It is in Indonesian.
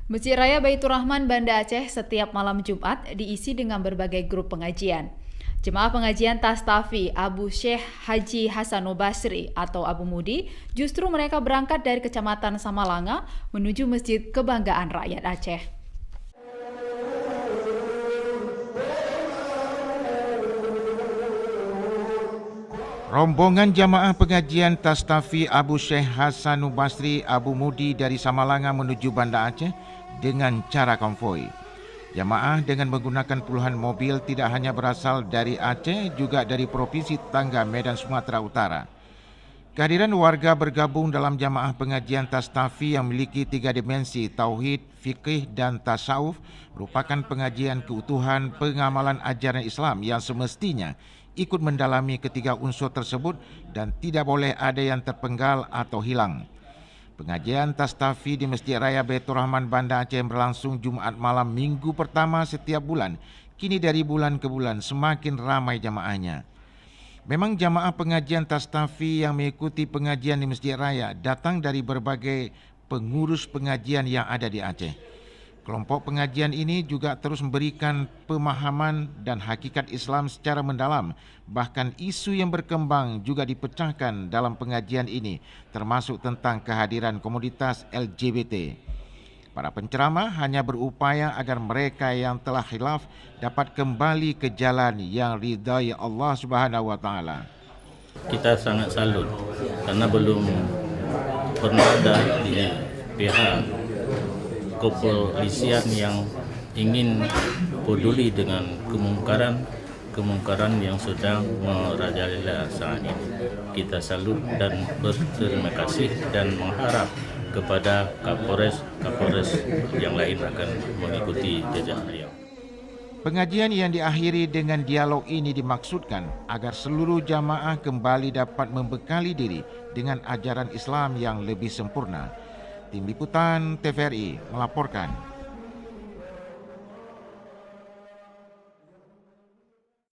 Masjid Raya Baitur Rahman Banda Aceh setiap malam Jumat diisi dengan berbagai grup pengajian. Jemaah pengajian Tastafi Abu Syekh Haji Hasanu Basri atau Abu Mudi, justru mereka berangkat dari Kecamatan Samalanga menuju Masjid Kebanggaan Rakyat Aceh. Rombongan jamaah pengajian Tastafi Abu Syekh Hasanu Basri Abu Mudi dari Samalanga menuju Banda Aceh dengan cara konvoi. Jamaah dengan menggunakan puluhan mobil tidak hanya berasal dari Aceh, juga dari Provinsi Tetangga Medan Sumatera Utara. Kehadiran warga bergabung dalam jamaah pengajian Tastafi yang memiliki 3 dimensi, tauhid, fikih, dan tasawuf, merupakan pengajian keutuhan pengamalan ajaran Islam yang semestinya ikut mendalami ketiga unsur tersebut dan tidak boleh ada yang terpenggal atau hilang. Pengajian Tastafi di Masjid Raya Baitur Rahman Banda Aceh berlangsung Jumat malam minggu pertama setiap bulan. Kini dari bulan ke bulan semakin ramai jamaahnya. Memang jamaah pengajian Tastafi yang mengikuti pengajian di Masjid Raya datang dari berbagai pengurus pengajian yang ada di Aceh. Kelompok pengajian ini juga terus memberikan pemahaman dan hakikat Islam secara mendalam. Bahkan isu yang berkembang juga dipecahkan dalam pengajian ini, termasuk tentang kehadiran komunitas LGBT. Para penceramah hanya berupaya agar mereka yang telah khilaf dapat kembali ke jalan yang ridai Allah Subhanahu wa taala. Kita sangat salut karena belum pernah ada di pihak kepolisian yang ingin peduli dengan kemungkaran yang sedang merajalela saat ini. Kita salut dan berterima kasih dan mengharap kepada Kapolres yang lain akan mengikuti jejak beliau. Pengajian yang diakhiri dengan dialog ini dimaksudkan agar seluruh jamaah kembali dapat membekali diri dengan ajaran Islam yang lebih sempurna. Tim Liputan TVRI melaporkan.